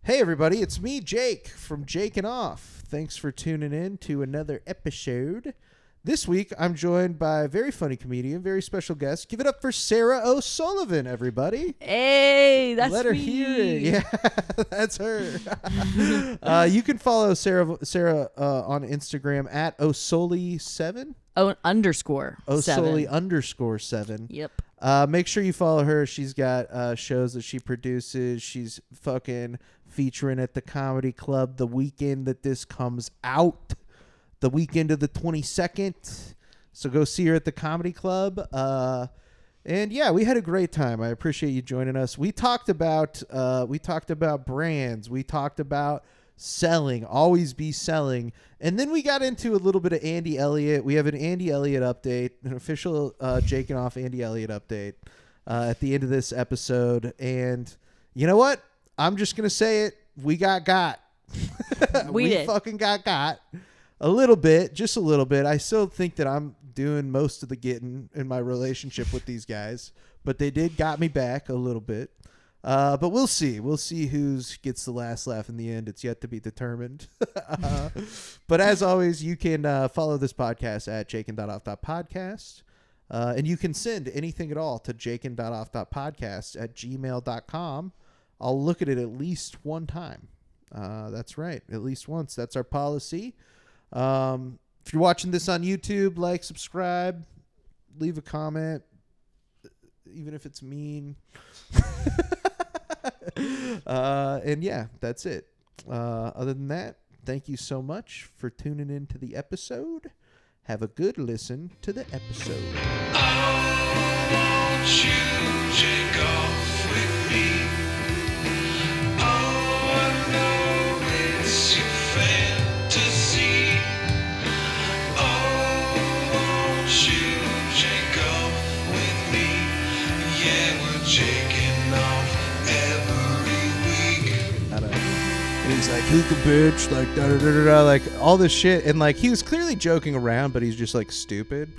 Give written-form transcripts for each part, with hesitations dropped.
Hey everybody, it's me, Jake, from Jakin.Off. Thanks for tuning in to another episode. This week, I'm joined by a very funny comedian, very special guest. Give it up for Sarah O'Sullivan, everybody. Hey, that's Let her me. hear it. Yeah, that's her. You can follow Sarah on Instagram at Osoli7. _7. Osoli_7. Yep. Make sure you follow her. She's got shows that she produces. She's fucking featuring at the Comedy Club the weekend that this comes out, the weekend of the 22nd. So go see her at the Comedy Club. And yeah, we had a great time. I appreciate you joining us. We talked about brands. We talked about selling, always be selling. And then we got into a little bit of Andy Elliot. We have an Andy Elliot update, an official Jakin.Off Andy Elliot update at the end of this episode. And you know what? I'm just going to say it. We got. we fucking got a little bit, just a little bit. I still think that I'm doing most of the getting in my relationship with these guys, but they did got me back a little bit. But we'll see. We'll see who gets the last laugh in the end. It's yet to be determined. But as always, you can follow this podcast at Jakin.Off.Podcast. And you can send anything at all to Jakin.Off.Podcast at gmail.com. I'll look at it at least one time. That's right. At least once. That's our policy. If you're watching this on YouTube, like, subscribe, leave a comment, even if it's mean. And yeah, that's it. Other than that, thank you so much for tuning in to the episode. Have a good listen to the episode. Oh, won't you take off with me? Oh, I know it's your fantasy. Oh, won't you take off with me? Yeah, we're taking off every week. And he's like, who the bitch? Like, da-da-da-da-da, like all this shit. And like, he was clearly joking around, but he's just like stupid.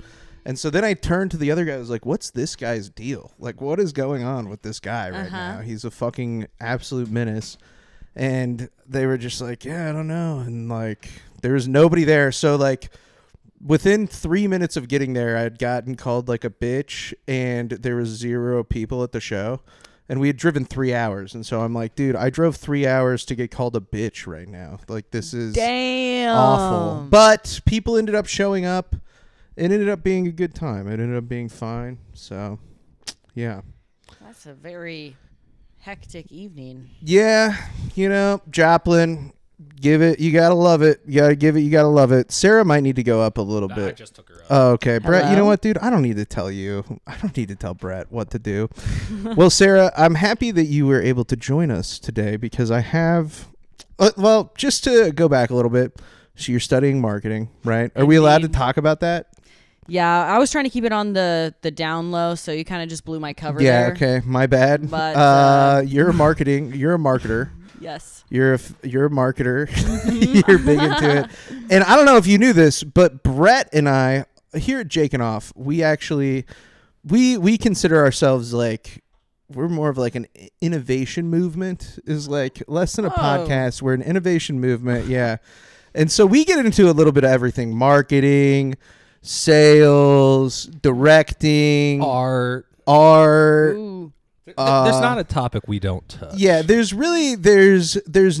And so then I turned to the other guy. I was like, what's this guy's deal? Like, what is going on with this guy right now? He's a fucking absolute menace. And they were just like, yeah, I don't know. And like, there was nobody there. So like, within 3 minutes of getting there, I had gotten called like a bitch, and there was 0 people at the show. And we had driven 3 hours. And so I'm like, dude, I drove 3 hours to get called a bitch right now. Like, this is awful. But people ended up showing up. It ended up being a good time. It ended up being fine. So, yeah. That's a very hectic evening. Yeah. You know, Joplin, give it. You got to love it. You got to give it. You got to love it. Sarah might need to go up a little bit. I just took her up. Oh, okay. Brett, you Hello? know what, dude? I don't need to tell you. I don't need to tell Brett what to do. Well, Sarah, I'm happy that you were able to join us today because I have, well, just to go back a little bit. So you're studying marketing, right? Are we allowed to talk about that? Yeah, I was trying to keep it on the down low, so you kind of just blew my cover Yeah, there. okay. My bad. But you're a marketer. Yes. You're a marketer. You're big into it. And I don't know if you knew this, but Brett and I here at Jakin.Off, we actually we consider ourselves like we're more of like an innovation movement. Is like less than a podcast. We're an innovation movement. Yeah. And so we get into a little bit of everything: marketing, sales, directing, Art. Ooh. There's not a topic we don't touch. Yeah, there's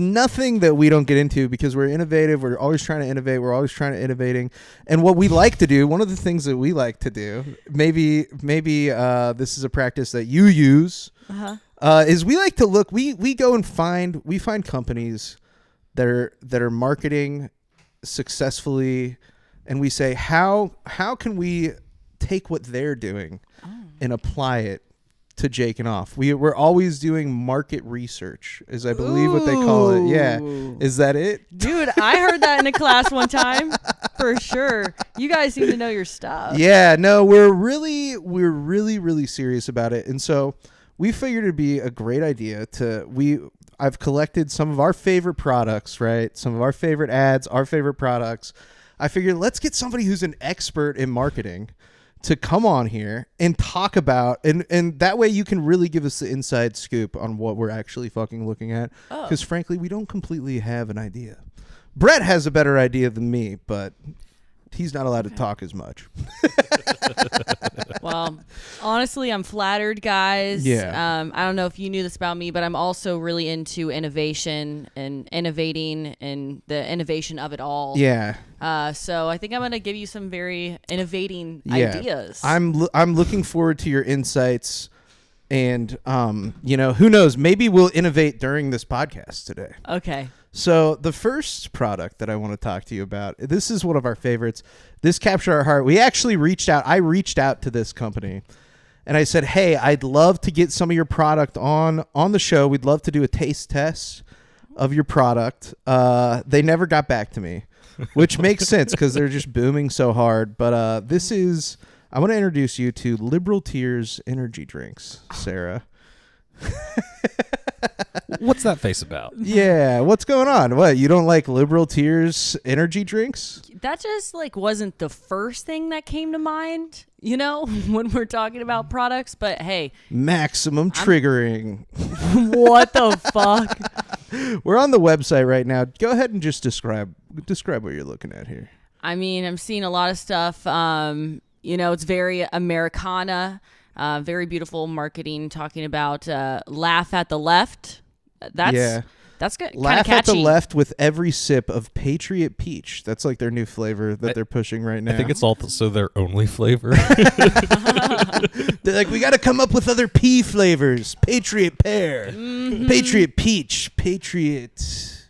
nothing that we don't get into because we're innovative. We're always trying to innovate. We're always trying to innovating. And what we like to do, one of the things that we like to do, maybe this is a practice that you use, is we like to look. We go and find companies that are marketing successfully, and we say how can we take what they're doing and apply it to Jakin.Off. We're always doing market research, is I believe what they call it. Yeah. Is that it? Dude, I heard that in a class one time. For sure. You guys seem to know your stuff. Yeah, no, we're really serious about it. And so we figured it'd be a great idea I've collected some of our favorite products, right? Some of our favorite ads, our favorite products. I figured let's get somebody who's an expert in marketing to come on here and talk about, and that way you can really give us the inside scoop on what we're actually fucking looking at. Because frankly, we don't completely have an idea. Brett has a better idea than me, but he's not allowed to talk as much. Well, honestly, I'm flattered, guys. Yeah. I don't know if you knew this about me, but I'm also really into innovation and innovating and the innovation of it all. Yeah. So I think I'm going to give you some very innovating ideas. I'm looking forward to your insights, and who knows, maybe we'll innovate during this podcast today. Okay. So the first product that I want to talk to you about, this is one of our favorites. This captured our heart. We actually reached out. I reached out to this company and I said, hey, I'd love to get some of your product on the show. We'd love to do a taste test of your product. They never got back to me, which makes sense because they're just booming so hard. But I want to introduce you to Liberal Tears energy drinks, Sarah. What's that face about? Yeah, what's going on? What, you don't like Liberal Tears energy drinks? That just wasn't the first thing that came to mind, when we're talking about products. But hey, maximum triggering. What the fuck? We're on the website right now. Go ahead and just describe what you're looking at here. I mean, I'm seeing a lot of stuff. It's very Americana. Very beautiful marketing, talking about laugh at the left. That's good. Laugh at the catchy. left with every sip of Patriot Peach. That's like their new flavor that they're pushing right now. I think it's also their only flavor. They're like, we got to come up with other P flavors. Patriot Pear, Patriot Peach, Patriot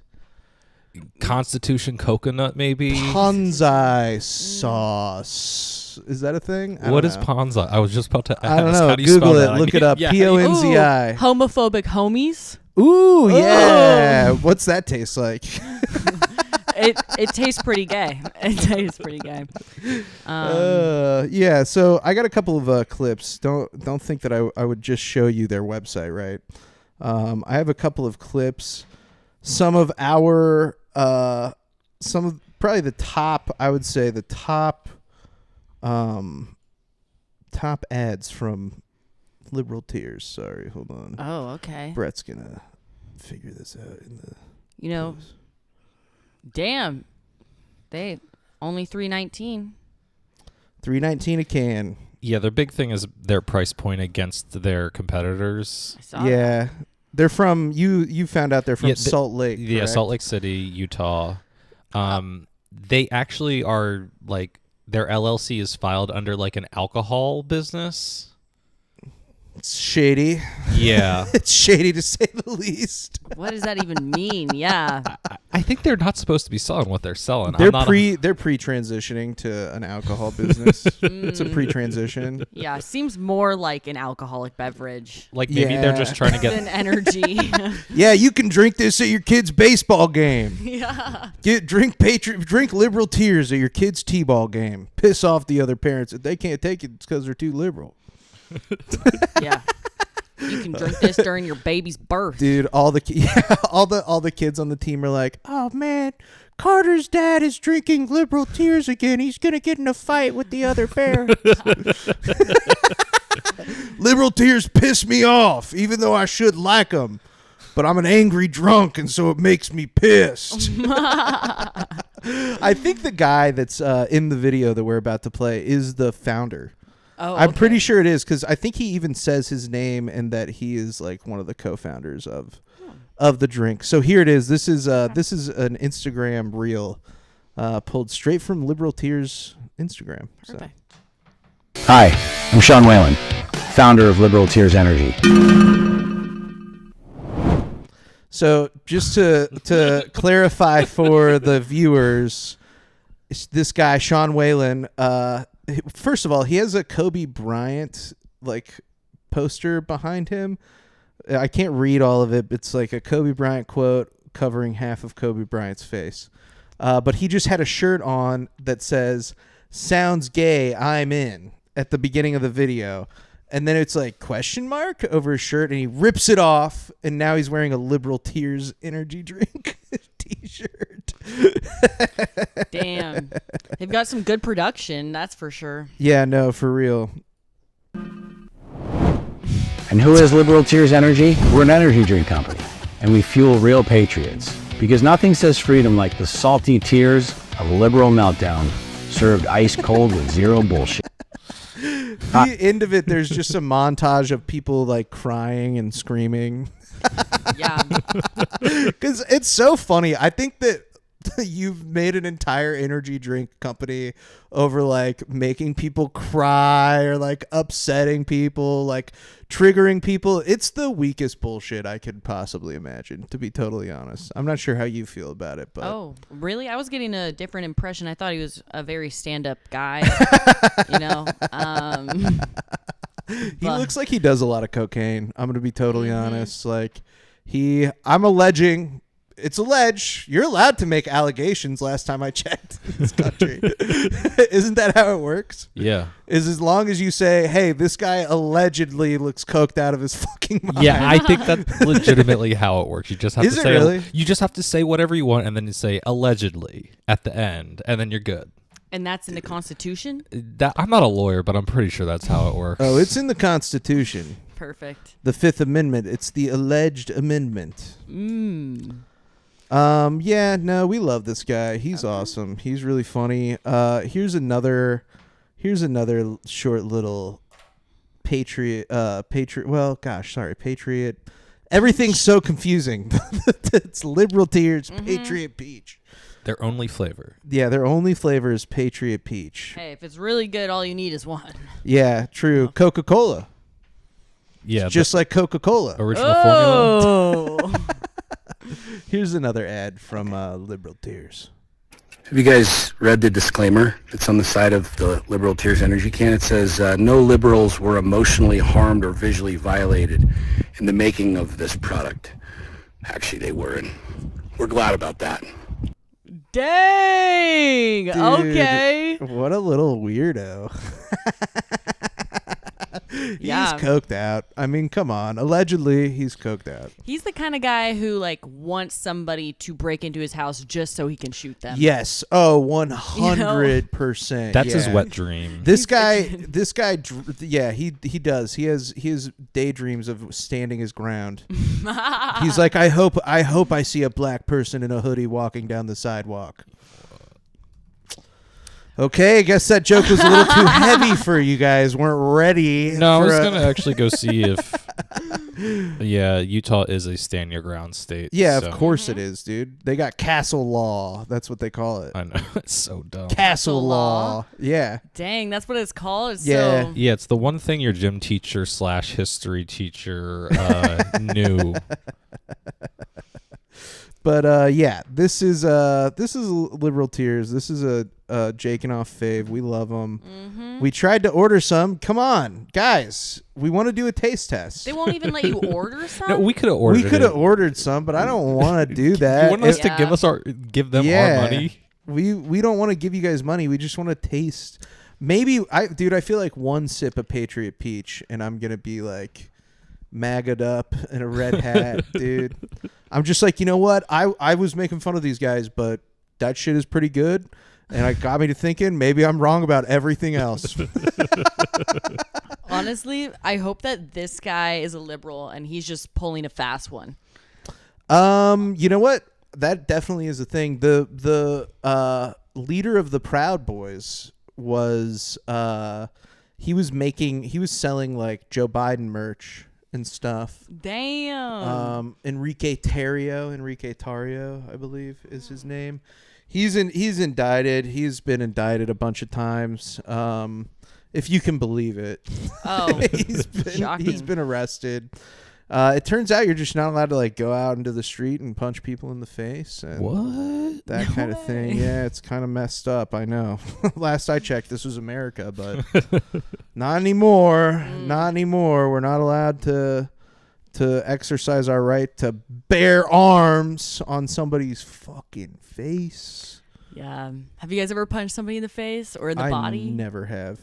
Constitution Coconut, maybe? Ponzai sauce. Is that a thing? What is Ponzai? I was just about to ask. I don't know. How do you Google spell it. that? Look it up. Yeah. Ponzi. Ooh, homophobic homies. Ooh, yeah. What's that taste like? It tastes pretty gay. It tastes pretty gay. Yeah. So I got a couple of clips. Don't think that I would just show you their website, right? I have a couple of clips. Some of probably the top. I would say the top ads from Liberal Tears. Sorry, hold on. Oh, okay. Brett's gonna figure this out in the. Damn, they only $3.19. $3.19 a can. Yeah, their big thing is their price point against their competitors. I saw Yeah, that. they're from you. Found out they're from Salt Lake. Yeah, correct? Salt Lake City, Utah. They actually are their LLC is filed under an alcohol business. It's shady. Yeah. It's shady to say the least. What does that even mean? Yeah. I think they're not supposed to be selling what they're selling. They're pre-transitioning to an alcohol business. It's a pre-transition. Yeah, seems more like an alcoholic beverage. Maybe they're just trying to get than energy. Yeah, you can drink this at your kid's baseball game. Yeah. Drink Liberal Tears at your kid's t-ball game. Piss off the other parents. If they can't take it, it's because they're too liberal. Yeah. You can drink this during your baby's birth. Dude, all the kids on the team are like, "Oh man, Carter's dad is drinking Liberal Tears again. He's going to get in a fight with the other parents." Liberal Tears piss me off, even though I should like them. But I'm an angry drunk, and so it makes me pissed. I think the guy that's in the video that we're about to play is the founder. Oh, I'm okay. pretty sure it is, because I think he even says his name and that he is one of the co-founders of the drink. So here it is. This is an Instagram reel pulled straight from Liberal Tears Instagram. Perfect. Hi, I'm Sean Whalen, founder of Liberal Tears Energy. So just to clarify for the viewers, this guy Sean Whalen, first of all, he has a Kobe Bryant poster behind him. I can't read all of it. It's like a Kobe Bryant quote covering half of Kobe Bryant's face. But he just had a shirt on that says, "Sounds gay, I'm in," at the beginning of the video. And then it's question mark over his shirt, and he rips it off, and now he's wearing a Liberal Tears energy drink t-shirt. Damn. They've got some good production, that's for sure. Yeah, no, for real. And who has Liberal Tears Energy? We're an energy drink company, and we fuel real patriots. Because nothing says freedom like the salty tears of a liberal meltdown, served ice cold with zero bullshit. The end of it, there's just a montage of people like crying and screaming. Yeah. Because it's so funny. I think that you've made an entire energy drink company over like making people cry or like upsetting people, like triggering people. It's the weakest bullshit I could possibly imagine, to be totally honest. I'm not sure how you feel about it, but Oh, really? I was getting a different impression. I thought he was a very stand-up guy. You know, he looks like he does a lot of cocaine. I'm gonna be totally honest. Like I'm alleging. It's alleged. You're allowed to make allegations. Last time I checked in this country, isn't that how it works? Yeah. Is as long as you say, "Hey, this guy allegedly looks coked out of his fucking mind." Yeah, I think that's legitimately how it works. You just have Is to it say really? You just have to say whatever you want, and then you say allegedly at the end, and then you're good. and that's in the Constitution? I'm not a lawyer, but I'm pretty sure that's how it works. Oh, it's in the Constitution, Perfect. the Fifth Amendment. It's the alleged amendment. Yeah, no, we love this guy. He's awesome. He's really funny. Here's another short little patriot. Patriot. Everything's so confusing. It's Liberal Tears, Patriot Peach. Their only flavor. Yeah, their only flavor is Patriot Peach. Hey, if it's really good, all you need is one. Yeah, true. Coca-Cola. Yeah, Just like Coca-Cola. original formula. Oh. Here's another ad from Liberal Tears. Have you guys read the disclaimer that's on the side of the Liberal Tears Energy can? It says, no liberals were emotionally harmed or visually violated in the making of this product. Actually, they were, and we're glad about that. Dang. Dude, Okay. What a little weirdo. Yeah. He's coked out. I mean, come on. Allegedly, he's coked out. He's the kind of guy who like wants somebody to break into his house just so he can shoot them. Yes. Oh, 100%. That's his yeah. wet dream. This guy, yeah, he does. He has daydreams of standing his ground. He's like, I hope I see a black person in a hoodie walking down the sidewalk. Okay, I guess that joke was a little too heavy for you guys. Weren't ready. No, I was going to actually go see if, Utah is a stand your ground state. Yeah, so. of course it is, dude. They got castle law. That's what they call it. I know. It's so dumb. Castle law? law. Yeah. Dang, that's what it's called. It's Yeah. So Yeah, it's the one thing your gym teacher / history teacher knew. But yeah, this is Liberal Tears. This is a Jakin.Off fave. We love them. We tried to order some. Come on, guys. We want to do a taste test. They won't even let you order some? No, we could have ordered. We could have ordered some, but I don't want to do that. You want us to Yeah. give them our money? We don't want to give you guys money. We just want to taste. Maybe I feel like one sip of Patriot Peach and I'm gonna be like magged up in a red hat, dude. I'm just like, you know what? I was making fun of these guys, but that shit is pretty good. And it got me to thinking maybe I'm wrong about everything else. Honestly, I hope that this guy is a liberal and he's just pulling a fast one. You know what? That definitely is a thing. The leader of the Proud Boys was he was selling like Joe Biden merch and stuff. Damn. Enrique Tarrio, I believe is his name. He's indicted. He's been indicted a bunch of times. If you can believe it. Oh, he's shocking. been arrested. It turns out you're just not allowed to like go out into the street and punch people in the face and What? that kind of thing. Yeah, it's kind of messed up. I know. Last I checked, this was America, but not anymore. Not anymore. We're not allowed to exercise our right to bear arms on somebody's fucking face. Yeah. Have you guys ever punched somebody in the face or in the body? I never have.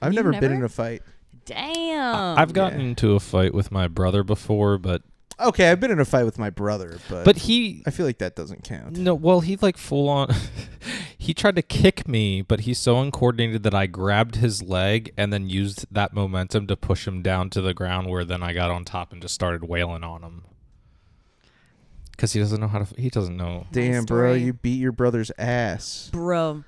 I've You never been never? in a fight. Damn. I've gotten into a fight with my brother before, but Okay, I've been in a fight with my brother, but he I feel like that doesn't count. no, well, he like full on. He tried to kick me, but he's so uncoordinated that I grabbed his leg and then used that momentum to push him down to the ground. Where then I got on top and just started wailing on him because he doesn't know how to. He doesn't know. Damn, bro, you beat your brother's ass, Bro.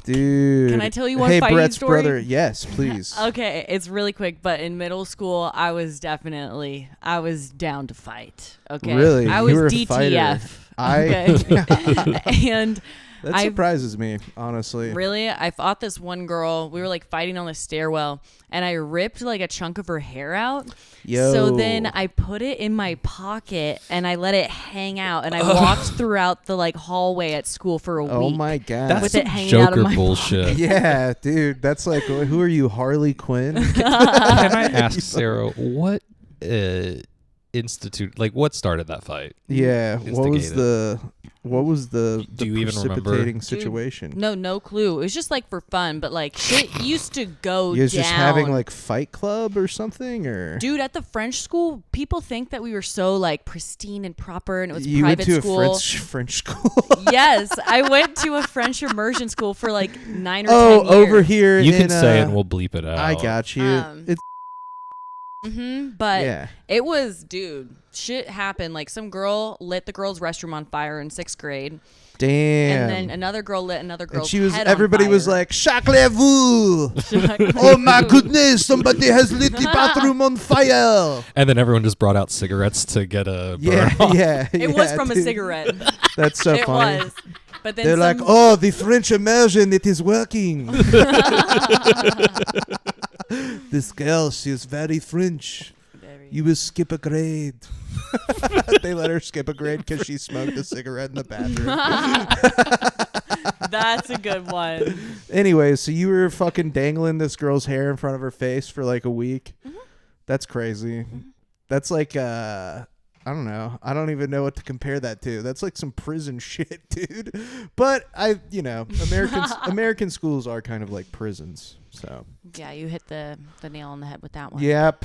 dude. Can I tell you one hey, fighting Brett's story? brother. Yes, please. Okay, it's really quick, but in middle school, I was down to fight. Okay, Really? I You was were a DTF. fighter. And That surprises me, honestly. really, I fought this one girl. We were like fighting on the stairwell, and I ripped like a chunk of her hair out. Yo. So then I put it in my pocket and I let it hang out, and I walked throughout the like hallway at school for a week. Oh my god. That's With some it hanging out of Joker my bullshit. yeah, dude. That's like, who are you, Harley Quinn? Can I ask Sarah what what started that fight? Yeah. What was the Do you even remember? precipitating situation? No clue. It was just like for fun, but like shit used to go You guys down. just having like Fight Club or something, or Dude, at the French school, people think that we were so like pristine and proper, and it was you private went to school. a French school? Yes, I went to a French immersion school for like 9 or 10 years. over here. You in, can say it and we'll bleep it out. I got you. It's But yeah. it was, dude, shit happened. Like some girl lit the girl's restroom on fire in 6th grade. Damn. And then another girl lit another girl's head on everybody was fire. like, Sacrez-vous! Oh my goodness, somebody has lit the bathroom on fire. And then everyone just brought out cigarettes to get a burn off. Yeah. It was from a cigarette. That's so It funny. was. But then They're like, oh, the French immersion, it is working. This girl, she is very French. You will skip a grade. They let her skip a grade because she smoked a cigarette in the bathroom. That's a good one. Anyway, so you were fucking dangling this girl's hair in front of her face for like a week. Mm-hmm. That's crazy. That's like, I don't know. I don't even know what to compare that to. That's like some prison shit, dude. But American schools are kind of like prisons. So Yeah, you hit the nail on the head with that one. yep.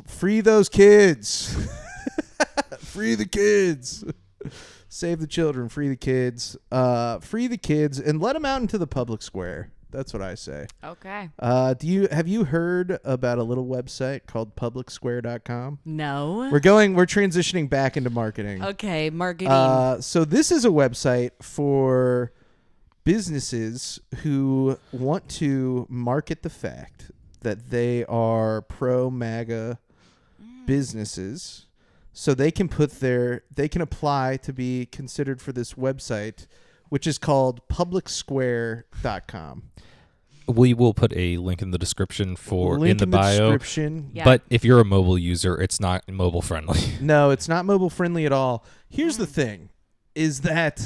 Free those kids. Free the kids. Save the children. Free the kids. Free the kids and let them out into the public square. That's what I say. Okay. Have you heard about a little website called publicsquare.com? No. We're transitioning back into marketing. Okay, marketing. So this is a website for businesses who want to market the fact that they are pro MAGA businesses, so they can apply to be considered for this website, which is called publicsquare.com. We will put a link in the description Link in the bio. description. Yeah. But if you're a mobile user, it's not mobile friendly. No, it's not mobile friendly at all. Here's the thing, is that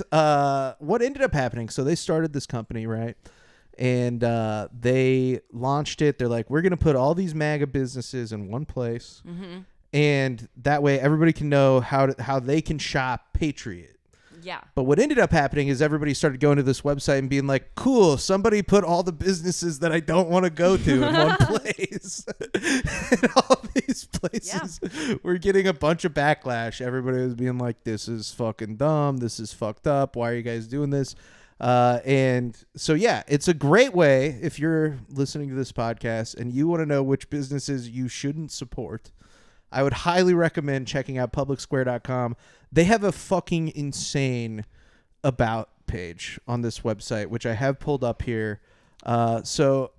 what ended up happening, so they started this company, right? And they launched it. They're like, we're going to put all these MAGA businesses in one place. Mm-hmm. And that way everybody can know how they can shop Patriot. Yeah. But what ended up happening is everybody started going to this website and being like, cool, somebody put all the businesses that I don't want to go to in one place. And all these places were getting a bunch of backlash. Everybody was being like, this is fucking dumb. This is fucked up. Why are you guys doing this? And so, yeah, it's a great way if you're listening to this podcast and you want to know which businesses you shouldn't support. I would highly recommend checking out publicsquare.com. They have a fucking insane about page on this website, which I have pulled up here. So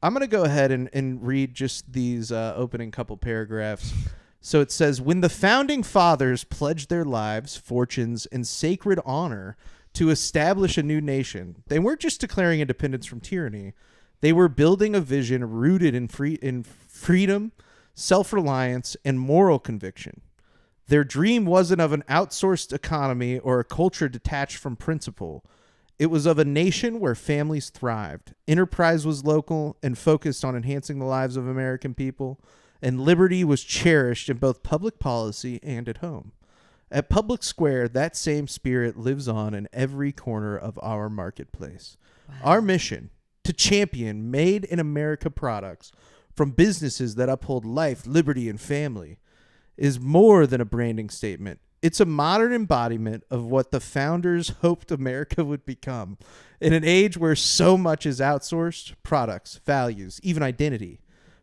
I'm going to go ahead and read just these opening couple paragraphs. So it says, when the founding fathers pledged their lives, fortunes, and sacred honor to establish a new nation, they weren't just declaring independence from tyranny. They were building a vision rooted in freedom, self-reliance, and moral conviction. Their dream wasn't of an outsourced economy or a culture detached from principle. It was of a nation where families thrived, enterprise was local and focused on enhancing the lives of American people, and liberty was cherished in both public policy and at home. At Public Square, that same spirit lives on in every corner of our marketplace. Wow. Our mission, to champion made-in-America products from businesses that uphold life, liberty, and family. is more than a branding statement. It's a modern embodiment of what the founders hoped America would become. In an age where so much is outsourced, products, values, even identity,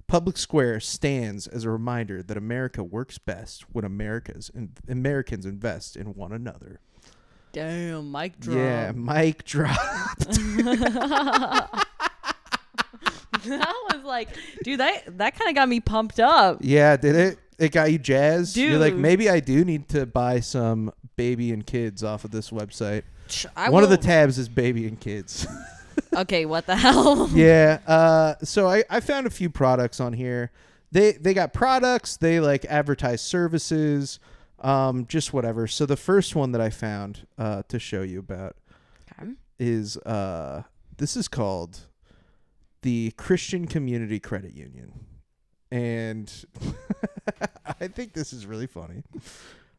Public Square stands as a reminder that America works best when Americans invest in one another. Damn, mic drop. Yeah, mic drop. That was like, dude, that kind of got me pumped up. Yeah, did it? It got you jazzed? Dude. You're like, maybe I do need to buy some baby and kids off of this website. One of the tabs is baby and kids. Okay, what the hell? Yeah. So I found a few products on here. They got products. They like advertise services. Just whatever. So the first one that I found to show you about is this is called the Christian Community Credit Union. And I think this is really funny.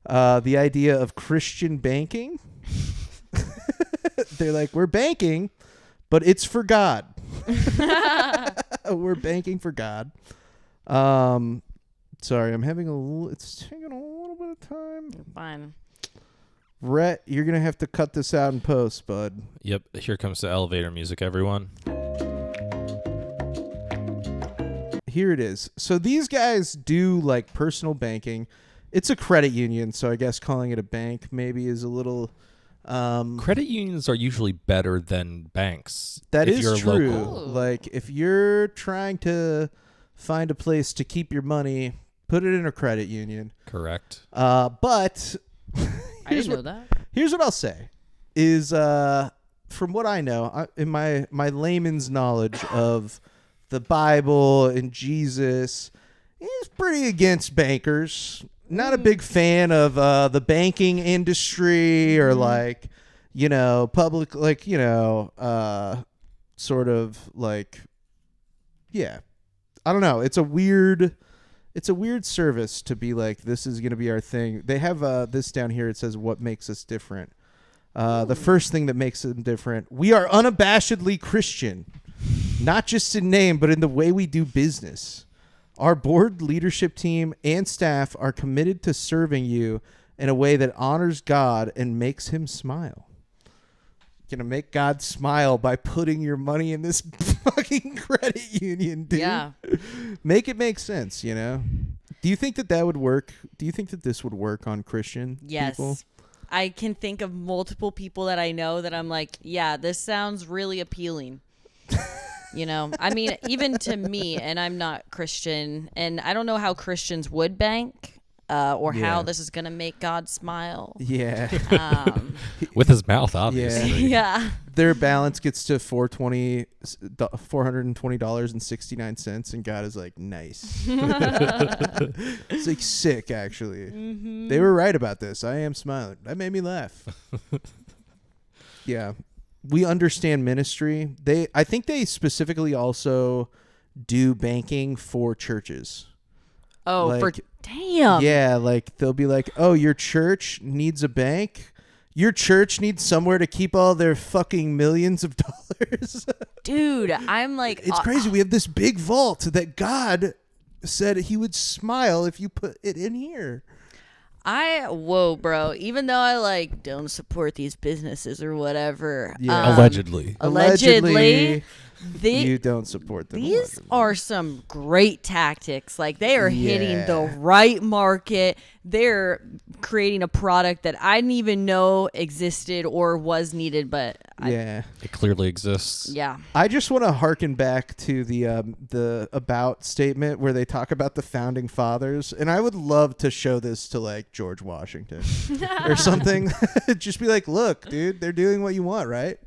The idea of Christian banking. They're like, we're banking, but it's for God. We're banking for God. Sorry, I'm having it's taking a little bit of time. You're fine. Rhett, you're going to have to cut this out in post, bud. Yep, here comes the elevator music, everyone. Here it is. So these guys do like personal banking. It's a credit union, so I guess calling it a bank maybe is a little... Credit unions are usually better than banks. That if is you're true. local. Like if you're trying to find a place to keep your money, put it in a credit union. Correct. But I didn't know that. here's what I'll say is from what I know, in my layman's knowledge of the Bible and Jesus, he's pretty against bankers. Not a big fan of the banking industry or like, you know, public, like, you know, sort of like, yeah, I don't know. It's a weird service to be like, this is going to be our thing. They have this down here. It says what makes us different. The first thing that makes them different. We are unabashedly Christian, not just in name, but in the way we do business. Our board, leadership team, and staff are committed to serving you in a way that honors God and makes him smile. You're going to make God smile by putting your money in this fucking credit union, dude. Yeah. Make it make sense, you know? Do you think that would work? Do you think that this would work on Christian people? Yes. I can think of multiple people that I know that I'm like, yeah, this sounds really appealing. You know, I mean, even to me, and I'm not Christian, and I don't know how Christians would bank or how this is going to make God smile. Yeah. With his mouth, obviously. Yeah. Their balance gets to $420.69, and God is like, nice. It's like sick, actually. Mm-hmm. They were right about this. I am smiling. That made me laugh. Yeah. We understand ministry. I think they specifically also do banking for churches. Oh, like, damn. Yeah, like they'll be like, oh, your church needs a bank? Your church needs somewhere to keep all their fucking millions of dollars? Dude, I'm like... It's crazy. We have this big vault that God said he would smile if you put it in here. Whoa, bro. Even though I like don't support these businesses or whatever. Yeah. Allegedly. You don't support them. These are some great tactics. Like they are hitting the right market. They're creating a product that I didn't even know existed or was needed, but it clearly exists. Yeah. I just want to harken back to the about statement where they talk about the founding fathers, and I would love to show this to like George Washington or something. Just be like, look, dude, they're doing what you want, right?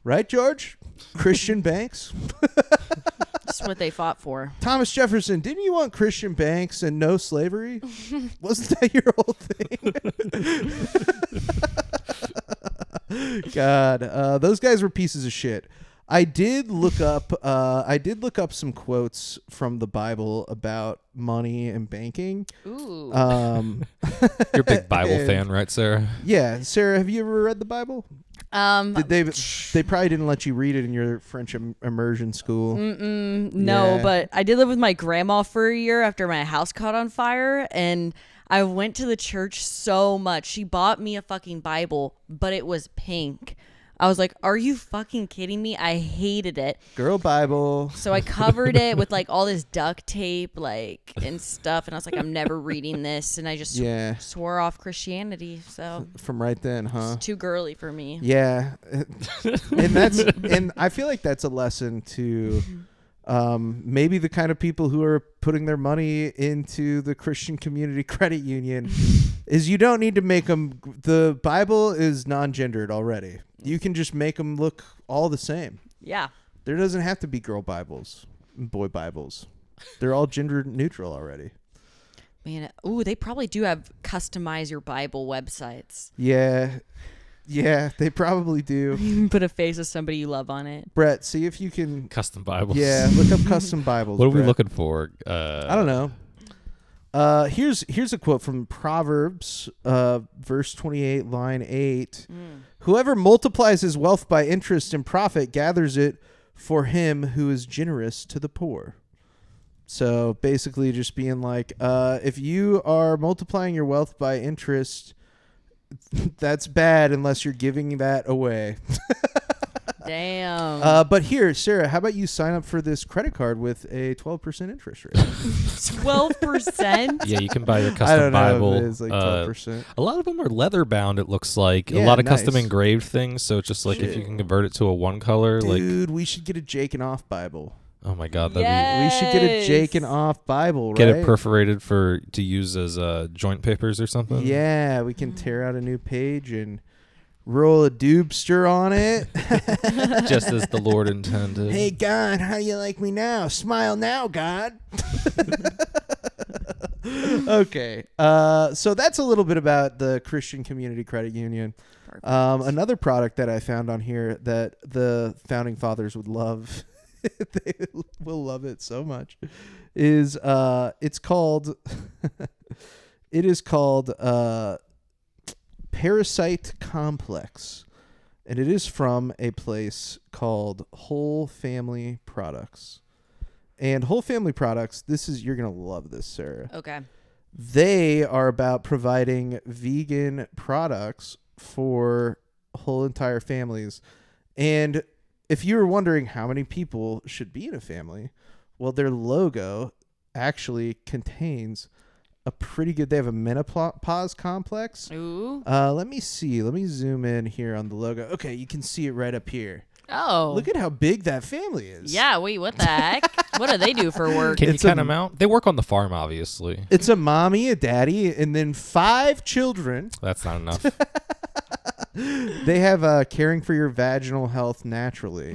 Right, George? Christian banks? That's what they fought for. Thomas Jefferson, didn't you want Christian banks and no slavery? Wasn't that your whole thing? God, those guys were pieces of shit. I did look up some quotes from the Bible about money and banking. Ooh. You're a big Bible fan, right, Sarah? Yeah, Sarah, have you ever read the Bible? They probably didn't let you read it in your French immersion school. No, Yeah. but I did live with my grandma for a year after my house caught on fire, and I went to the church so much. She bought me a fucking Bible, but it was pink. I was like, are you fucking kidding me? I hated it. Girl Bible. So I covered it with like all this duct tape, like, and stuff. And I was like, I'm never reading this. And I just swore off Christianity. So from right then, huh? It's too girly for me. Yeah. and I feel like that's a lesson to maybe the kind of people who are putting their money into the Christian Community Credit Union is you don't need to make them. The Bible is non-gendered already. You can just make them look all the same. Yeah. There doesn't have to be girl Bibles, and boy Bibles. They're all gender neutral already. Man, they probably do have customize your Bible websites. Yeah, they probably do. You can put a face of somebody you love on it. Brett, see if you can. Custom Bibles. Yeah, look up custom Bibles. What are we Brett. looking for? I don't know. Here's a quote from Proverbs, verse 28, line 8. Whoever multiplies his wealth by interest and profit gathers it for him who is generous to the poor. So basically just being like, if you are multiplying your wealth by interest, that's bad unless you're giving that away. Damn. But here, Sarah, how about you sign up for this credit card with a 12% interest rate? 12%? Yeah, you can buy your I custom don't know Bible. if it is like 12%. A lot of them are leather bound, it looks like. Yeah, a lot of nice. custom engraved things. So it's just like if you can convert it to a one color. Dude, we should get a Jakin.Off Bible. Oh my God. We should get a Jakin.Off Bible, right? Get it perforated to use as joint papers or something. Yeah, we can tear out a new page and roll a doobster on it. Just as the Lord intended. Hey, God, how you like me now? Smile now, God. Okay. So that's a little bit about the Christian Community Credit Union. Another product that I found on here that the founding fathers would love, they will love it so much, is it's called it is called Parasite Complex, and it is from a place called Whole Family Products. And Whole Family Products, you're gonna love this, Sarah. Okay. They are about providing vegan products for whole entire families. And if you were wondering how many people should be in a family, well, their logo actually contains a pretty good. They have a menopause complex. Ooh. Let me see. Let me zoom in here on the logo. Okay, you can see it right up here. Oh. Look at how big that family is. Yeah, wait, what the heck? What do they do for work? Can you It's a- count them out? They work on the farm, obviously. It's a mommy, a daddy, and then 5 children. That's not enough. They have caring for your vaginal health naturally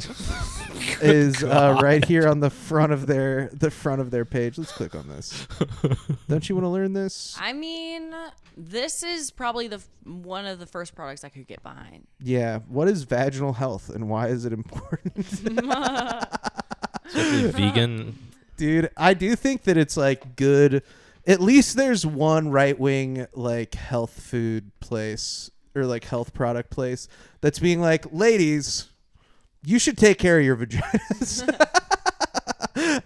is right here on the front of their page. Let's click on this. Don't you want to learn this? I mean, this is probably one of the first products I could get behind. Yeah. What is vaginal health and why is it important? Especially vegan. Dude, I do think that it's like good. At least there's one right-wing like health food place or like health product place that's being like, ladies, you should take care of your vaginas.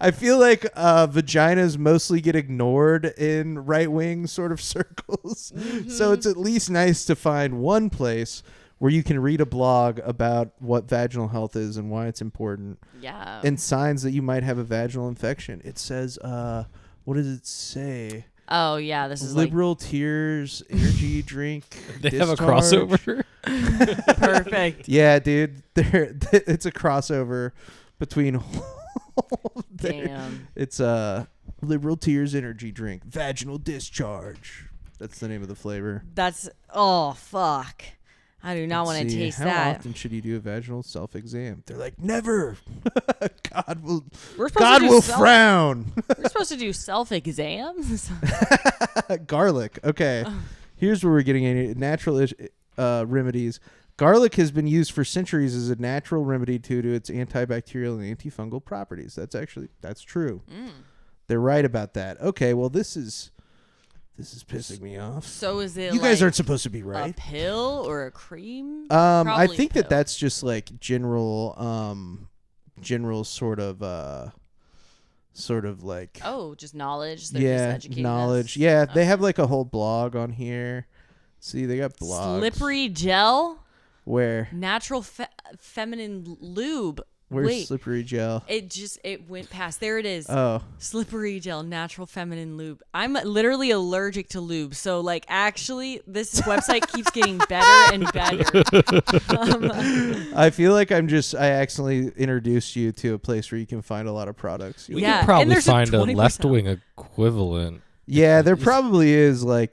I feel like vaginas mostly get ignored in right-wing sort of circles. So it's at least nice to find one place where you can read a blog about what vaginal health is and why it's important. Yeah. And signs that you might have a vaginal infection. It says, what does it say? Oh, yeah, this is Liberal Tears Energy Drink. They have a Discharge. crossover. like perfect. Yeah, dude. It's a crossover between. Damn. It's Liberal Tears Energy Drink. Vaginal Discharge. That's the name of the flavor. Oh, fuck. I do not want to See, taste how that. often should you do a vaginal self-exam? They're like, never. God will. We're supposed God to do will frown. We're supposed to do self-exams? Garlic. Okay. Here's where we're getting into natural remedies. Garlic has been used for centuries as a natural remedy due to its antibacterial and antifungal properties. That's true. They're right about that. Okay, well this is This is pissing me off. So is it You guys like aren't supposed to be a right. pill or a cream? I Probably think pill. that's just like general sort of like Oh, just knowledge. They're just educating knowledge. us. Yeah, they Okay. have like a whole blog on here. See, they got blogs. Slippery gel, Where? natural feminine lube. Where's Wait, slippery gel? it went past. There it is. Oh, Slippery gel, natural feminine lube. I'm literally allergic to lube, so like actually, this website keeps getting better and better. I feel like I accidentally introduced you to a place where you can find a lot of products. We Yeah, could and probably there's a find a 20% left-wing equivalent. Yeah, there probably is like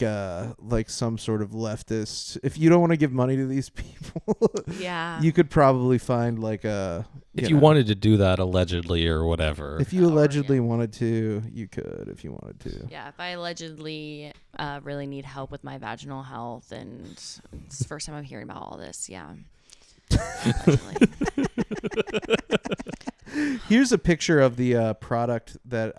some sort of leftist. If you don't want to give money to these people, Yeah. you could probably find like a. If you wanted to do that allegedly or whatever. If you allegedly wanted to, you could. If you wanted to. Yeah, if I allegedly really need help with my vaginal health, and it's the first time I'm hearing about all this, yeah. Allegedly. Here's a picture of the product that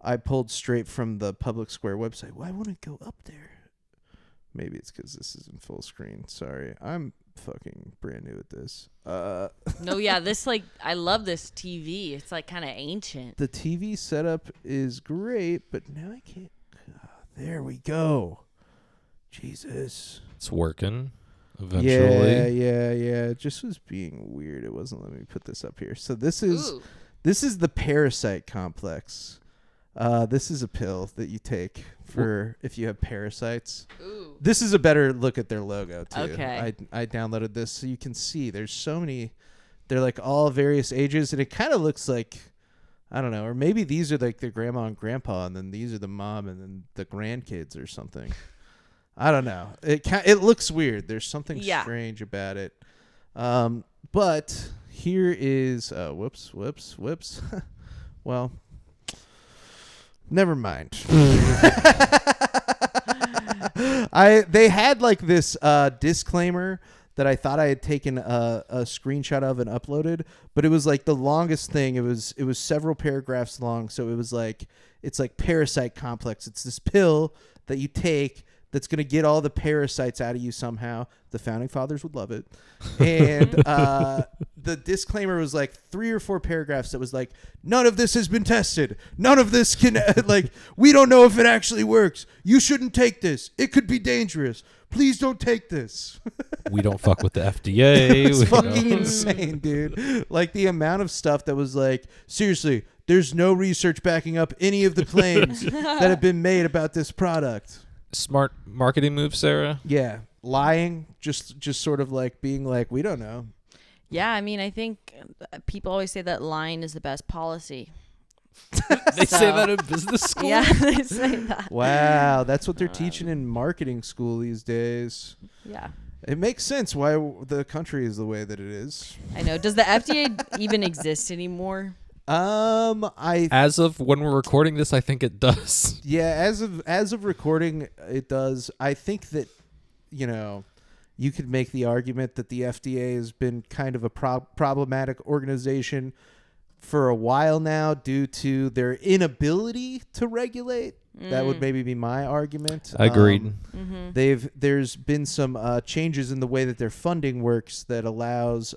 I pulled straight from the Public Square website. Why won't it go up there? Maybe it's because this is in full screen. Sorry, I'm fucking brand new at this. No, yeah, this like I love this TV. It's like kind of ancient. The TV setup is great, but now I can't. There we go. Jesus. It's working eventually. Yeah. It just was being weird. It wasn't letting me put this up here. So this is Ooh. the parasite complex. This is a pill that you take for if you have parasites. Ooh. This is a better look at their logo too. Okay. I downloaded this so you can see there's so many. They're like all various ages, and it kind of looks like, I don't know, or maybe these are like their grandma and grandpa, and then these are the mom and then the grandkids or something. I don't know. It looks weird. There's something strange about it. But here is whoops. Well, never mind. They had like this disclaimer that I thought I had taken a screenshot of and uploaded, but it was like the longest thing. It was several paragraphs long. So it was like, it's like parasite complex. It's this pill that you take that's going to get all the parasites out of you somehow. The founding fathers would love it. And the disclaimer was like 3 or 4 paragraphs that was like, none of this has been tested. None of this can, like, we don't know if it actually works. You shouldn't take this. It could be dangerous. Please don't take this. We don't fuck with the FDA. It's fucking insane, dude. Like the amount of stuff that was like, seriously, there's no research backing up any of the claims that have been made about this product. Smart marketing move, Sarah. Yeah, lying, just sort of like being like, we don't know. Yeah, I mean, I think people always say that lying is the best policy. They say that in business school. Yeah, they say that. Wow, that's what they're teaching in marketing school these days. Yeah. It makes sense why the country is the way that it is. I know. Does the FDA even exist anymore? As of when we're recording this, I think it does. Yeah, as of recording, it does. I think that, you could make the argument that the FDA has been kind of a problematic organization for a while now due to their inability to regulate. That would maybe be my argument. Agreed. There's been some changes in the way that their funding works that allows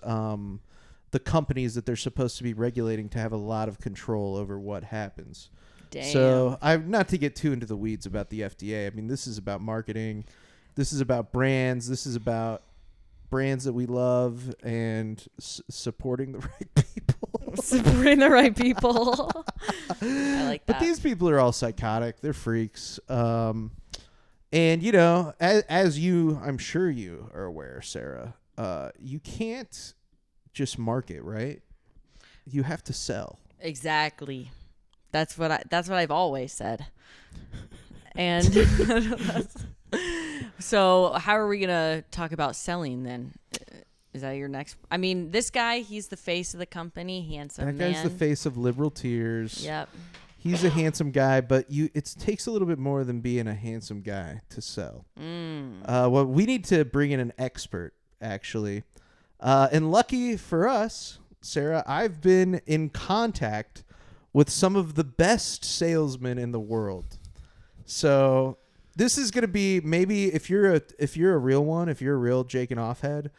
the companies that they're supposed to be regulating to have a lot of control over what happens. Damn. So not to get too into the weeds about the FDA. I mean, this is about marketing. This is about brands. This is about brands that we love and supporting the right people. Supporting the right people. I like that. But these people are all psychotic. They're freaks. And, as you, I'm sure you are aware, Sarah, you can't just market, right? You have to sell. Exactly. That's what I've always said. And so how are we going to talk about selling then? Is that your next? I mean, this guy, he's the face of the company. Handsome man. That guy's the face of Liberal Tears. Yep. He's a handsome guy, but it takes a little bit more than being a handsome guy to sell. Well, we need to bring in an expert, actually. And lucky for us, Sarah, I've been in contact with some of the best salesmen in the world. So this is gonna be maybe if you're a real one, if you're a real Jakin.Off head,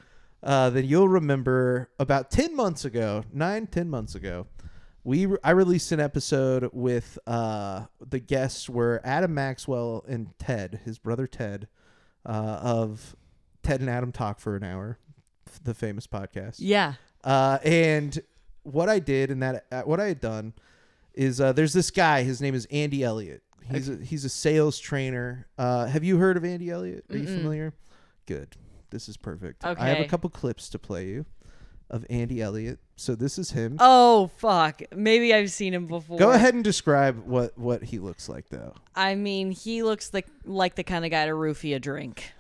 then you'll remember about 10 months ago, 10 months ago, I released an episode with the guests were Adam Maxwell and Ted, his brother Ted, of Ted and Adam Talk for an Hour, the famous podcast. Yeah. And what I did what I had done is there's this guy. His name is Andy Elliot. He's a sales trainer. Have you heard of Andy Elliot? Are you familiar? Good. This is perfect. Okay. I have a couple clips to play you of Andy Elliot. So this is him. Oh, fuck. Maybe I've seen him before. Go ahead and describe what he looks like, though. I mean, he looks like the kind of guy to roofie a drink.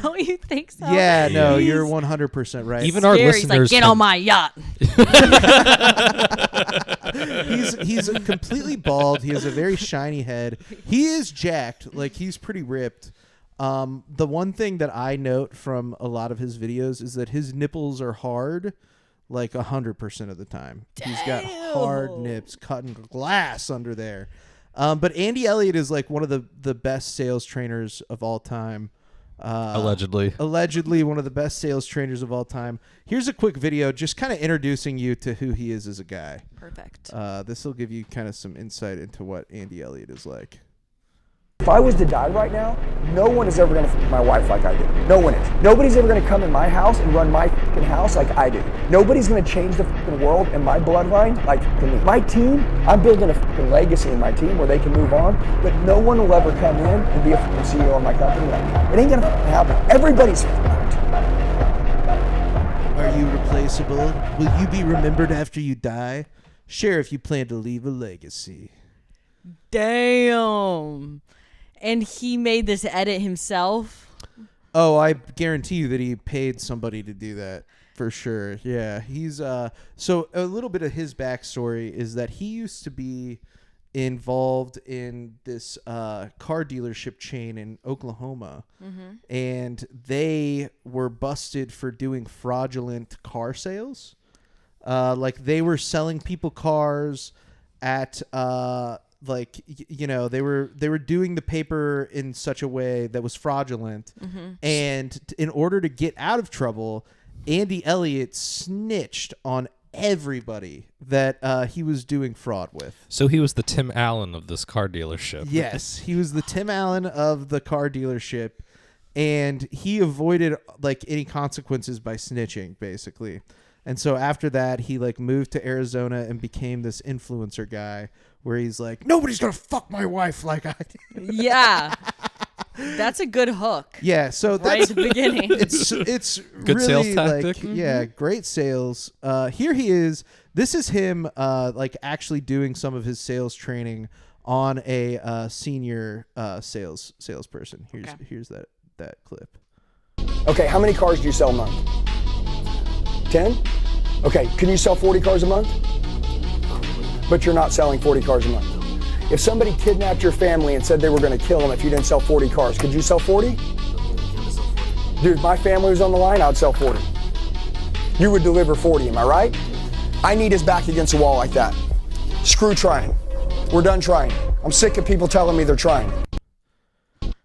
Don't you think so? Yeah, no, you're 100% right. Even our He's like, listeners get on my yacht. he's completely bald. He has a very shiny head. He is jacked. Like, he's pretty ripped. The one thing that I note from a lot of his videos is that his nipples are hard, like 100% of the time. Damn. He's got hard nips, cutting glass under there. But Andy Elliot is like one of the best sales trainers of all time. Allegedly one of the best sales trainers of all time. Here's a quick video just kind of introducing you to who he is as a guy. Perfect. This will give you kind of some insight into what Andy Elliot is like. If I was to die right now, no one is ever going to f my wife like I do. No one is. Nobody's ever going to come in my house and run my fucking house like I do. Nobody's going to change the fucking world and my bloodline like me. My team, I'm building a fucking legacy in my team where they can move on, but no one will ever come in and be a fucking CEO of my company. Like, it ain't going to happen. Everybody's fucked. Are you replaceable? Will you be remembered after you die? Share if you plan to leave a legacy. Damn. And he made this edit himself? Oh, I guarantee you that he paid somebody to do that for sure. Yeah, he's so a little bit of his backstory is that he used to be involved in this car dealership chain in Oklahoma, and they were busted for doing fraudulent car sales. Like they were selling people cars at like they were doing the paper in such a way that was fraudulent, and in order to get out of trouble, Andy Elliot snitched on everybody that he was doing fraud with. So he was the Tim Allen of this car dealership. Yes, he was the Tim Allen of the car dealership, and he avoided like any consequences by snitching, basically. And so after that, he like moved to Arizona and became this influencer guy where he's like, nobody's going to fuck my wife like I do. Yeah. That's a good hook. Yeah, so right that's at the beginning. It's good really sales tactic. Like, yeah, great sales. Here he is. This is him like actually doing some of his sales training on a senior salesperson. Here's that clip. Okay, how many cars do you sell a month? 10? Okay, can you sell 40 cars a month? But you're not selling 40 cars a month. If somebody kidnapped your family and said they were going to kill them if you didn't sell 40 cars, could you sell 40? Dude, if my family was on the line, I'd sell 40. You would deliver 40, am I right? I need his back against the wall like that. Screw trying. We're done trying. I'm sick of people telling me they're trying.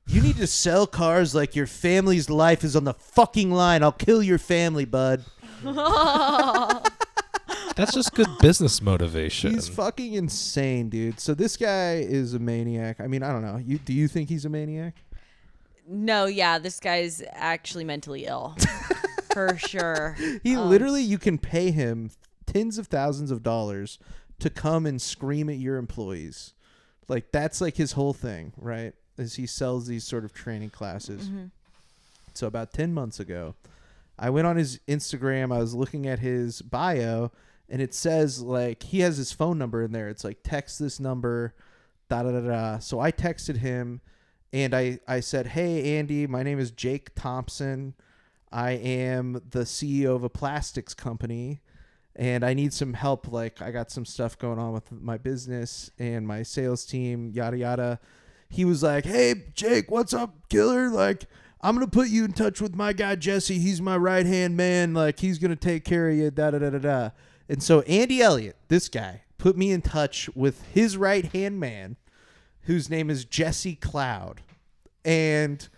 You need to sell cars like your family's life is on the fucking line. I'll kill your family, bud. That's just good business motivation. He's fucking insane, dude. So this guy is a maniac. I mean, I don't know. Do you think he's a maniac? No, yeah, this guy's actually mentally ill. For sure. He literally, you can pay him tens of thousands of dollars to come and scream at your employees. Like, that's like his whole thing, right? Is he sells these sort of training classes. So about 10 months ago, I went on his Instagram. I was looking at his bio, and it says, like, he has his phone number in there. It's like, text this number, da-da-da-da. So I texted him, and I said, hey, Andy, my name is Jake Thompson. I am the CEO of a plastics company, and I need some help. Like, I got some stuff going on with my business and my sales team, yada, yada. He was like, hey, Jake, what's up, killer? Like, I'm going to put you in touch with my guy, Jesse. He's my right-hand man. Like, he's going to take care of you, da-da-da-da-da. And so Andy Elliot, this guy, put me in touch with his right-hand man, whose name is Jesse Cloud. And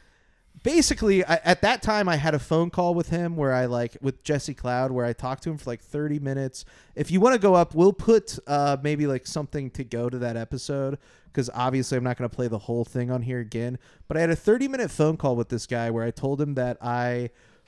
basically, at that time, I had a phone call with him with Jesse Cloud, where I talked to him for like 30 minutes. If you want to go up, we'll put maybe like something to go to that episode, because obviously I'm not going to play the whole thing on here again. But I had a 30-minute phone call with this guy where I told him that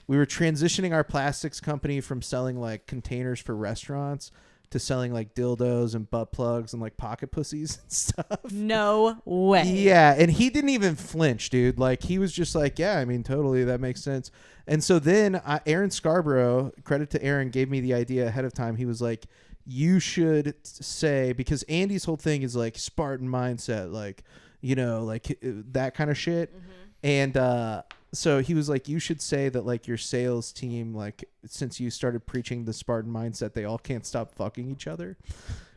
we were transitioning our plastics company from selling like containers for restaurants to selling like dildos and butt plugs and like pocket pussies and stuff. No way. Yeah, and he didn't even flinch, dude. Like, he was just like, yeah, I mean, totally, that makes sense. And so then Aaron Scarborough, credit to Aaron, gave me the idea ahead of time. He was like, you should say, because Andy's whole thing is like Spartan mindset, like, you know, like that kind of shit. And so he was like, you should say that like your sales team, like since you started preaching the Spartan mindset, they all can't stop fucking each other.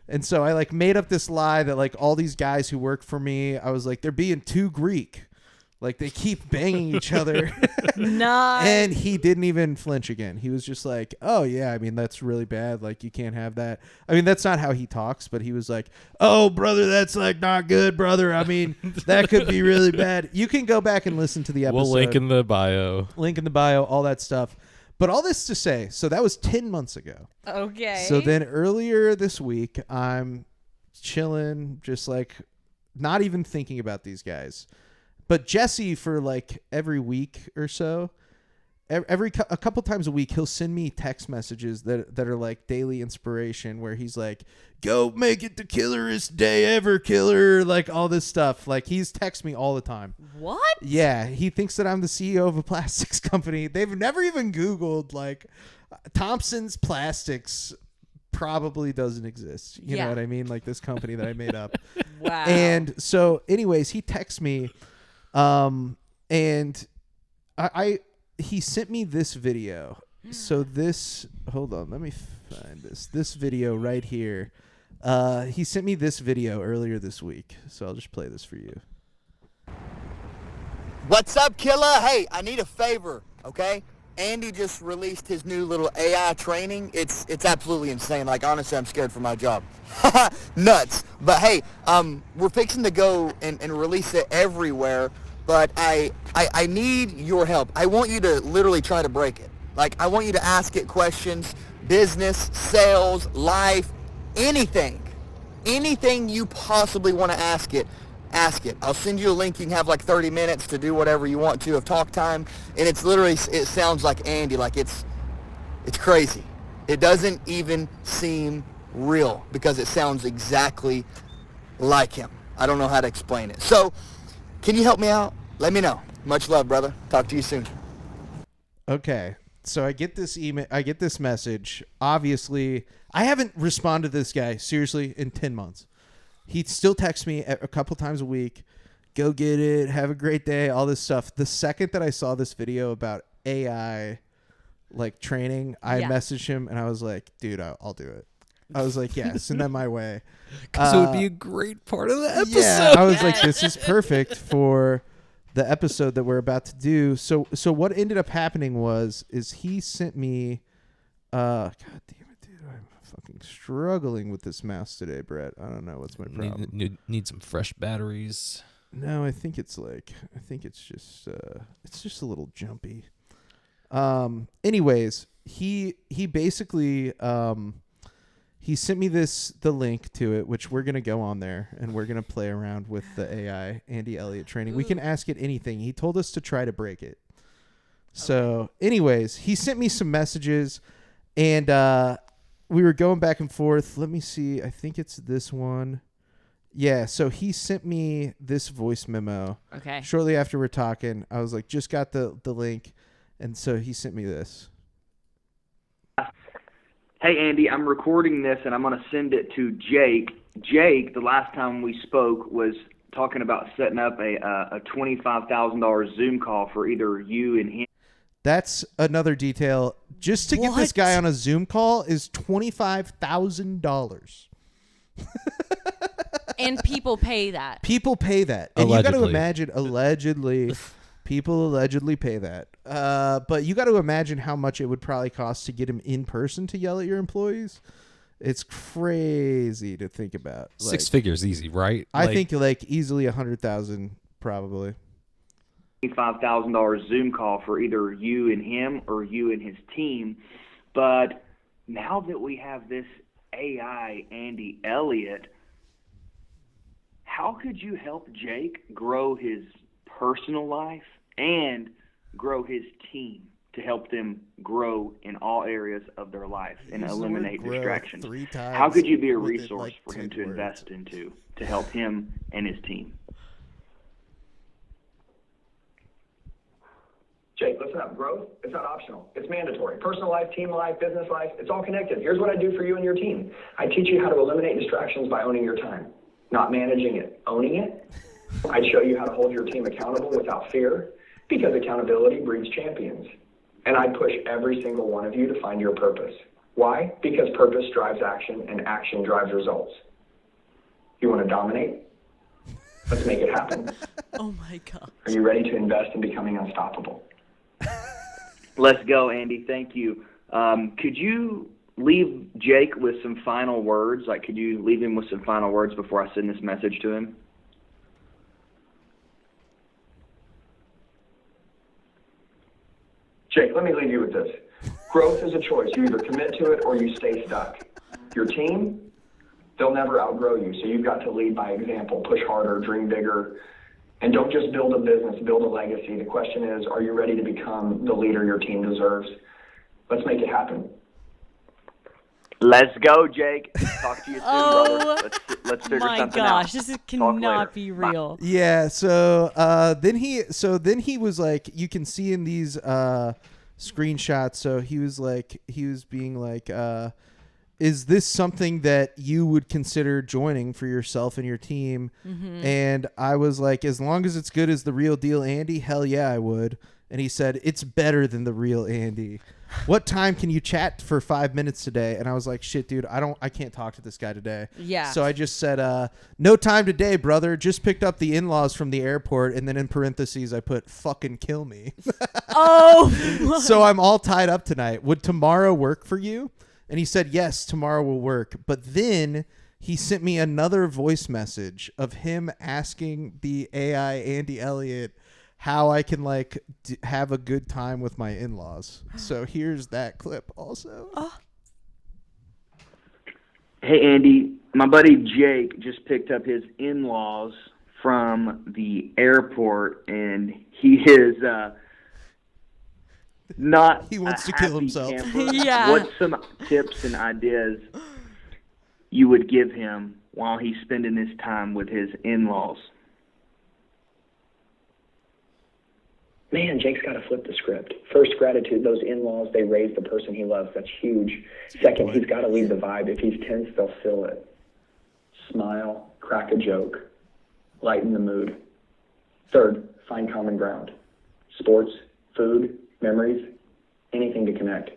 And so I like made up this lie that like all these guys who work for me, I was like, they're being too Greek. Like they keep banging each other. Nice. And he didn't even flinch again. He was just like, oh yeah, I mean, that's really bad. Like you can't have that. I mean, that's not how he talks, but he was like, oh brother, that's like not good, brother. I mean, that could be really bad. You can go back and listen to the episode. We'll link in the bio. Link in the bio, all that stuff. But all this to say, so that was 10 months ago. Okay. So then earlier this week, I'm chilling, just like not even thinking about these guys. But Jesse, for like every week or so, a couple times a week, he'll send me text messages that are like daily inspiration, where he's like, go make it the killerest day ever, killer, like all this stuff. Like he's texts me all the time. What? Yeah, he thinks that I'm the CEO of a plastics company. They've never even Googled like Thompson's Plastics probably doesn't exist. You know what I mean? Like this company that I made up. Wow. And so anyways, he texts me and he sent me this video. So this, hold on, let me find this video right here. He sent me this video earlier this week. So I'll just play this for you. What's up, killer? Hey, I need a favor, okay? Andy just released his new little AI training. It's absolutely insane. Like, honestly, I'm scared for my job. Nuts. But hey, we're fixing to go and release it everywhere. But I need your help. I want you to literally try to break it. Like, I want you to ask it questions, business, sales, life, anything. Anything you possibly want to ask it. Ask it. I'll send you a link. You can have like 30 minutes to do whatever you want to of talk time. And it's literally, it sounds like Andy. Like it's crazy. It doesn't even seem real because it sounds exactly like him. I don't know how to explain it. So, can you help me out? Let me know. Much love, brother. Talk to you soon. Okay. So I get this email, I get this message. Obviously, I haven't responded to this guy seriously in 10 months. He still texts me a couple times a week. Go get it. Have a great day. All this stuff. The second that I saw this video about AI like training, I messaged him and I was like, dude, I'll do it. I was like, yeah, send that my way. Because it would be a great part of the episode. Yeah, I was like, this is perfect for the episode that we're about to do. So what ended up happening is he sent me, God damn it, dude, I'm fucking struggling with this mouse today, Brett. I don't know what's my problem. Need some fresh batteries. No, I think it's just a little jumpy. Anyways, he basically he sent me the link to it, which we're going to go on there and we're going to play around with the AI Andy Elliot training. We can ask it anything. He told us to try to break it. So anyways, he sent me some messages and we were going back and forth. Let me see. I think it's this one. Yeah. So he sent me this voice memo. Okay. Shortly after we're talking, I was like, just got the link. And so he sent me this. Hey, Andy, I'm recording this, and I'm going to send it to Jake. Jake, the last time we spoke, was talking about setting up a $25,000 Zoom call for either you and him. That's another detail. Just to get this guy on a Zoom call is $25,000. And people pay that. People pay that. And you got to imagine, allegedly, people allegedly pay that. But you got to imagine how much it would probably cost to get him in person to yell at your employees. It's crazy to think about. Six figures easy, right? I think like easily 100,000 probably. $25,000 Zoom call for either you and him or you and his team. But now that we have this AI Andy Elliot, how could you help Jake grow his personal life and grow his team to help them grow in all areas of their life and eliminate distractions? How could you be a resource for him to invest into to help him and his team? Jake, listen up. Growth, it's not optional. It's mandatory. Personal life, team life, business life, it's all connected. Here's what I do for you and your team. I teach you how to eliminate distractions by owning your time. Not managing it, owning it. I show you how to hold your team accountable without fear, because accountability breeds champions. And I push every single one of you to find your purpose. Why? Because purpose drives action, and action drives results. You want to dominate? Let's make it happen. Oh my God. Are you ready to invest in becoming unstoppable? Let's go, Andy. Thank you. Could you leave Jake with some final words? Like, could you leave him with some final words before I send this message to him? Jake, let me leave you with this. Growth is a choice. You either commit to it or you stay stuck. Your team, they'll never outgrow you, so you've got to lead by example. Push harder, dream bigger, and don't just build a business, build a legacy. The question is, are you ready to become the leader your team deserves? Let's make it happen. Let's go, Jake. Talk to you soon, brother. Let's figure my something gosh, out. this cannot be real. Yeah, so then he was like, you can see in these screenshots, so he was being like, is this something that you would consider joining for yourself and your team? Mm-hmm. And I was like, as long as it's good as the real deal Andy, hell yeah, I would. And he said, it's better than the real Andy. What time can you chat for 5 minutes today? And I was like, shit, dude, I can't talk to this guy today. Yeah. So I just said, no time today, brother. Just picked up the in-laws from the airport. And then in parentheses, I put fucking kill me. Oh. So I'm all tied up tonight. Would tomorrow work for you? And he said, yes, tomorrow will work. But then he sent me another voice message of him asking the AI Andy Elliot how I can have a good time with my in-laws. So here's that clip also. Hey, Andy, my buddy Jake just picked up his in-laws from the airport, and he is not he wants a to kill happy himself. camper. Yeah. What's some tips and ideas you would give him while he's spending his time with his in-laws? Man, Jake's got to flip the script. First, gratitude. Those in-laws, they raised the person he loves. That's huge. Second, he's got to lead the vibe. If he's tense, they'll feel it. Smile, crack a joke, lighten the mood. Third, find common ground. Sports, food, memories, anything to connect.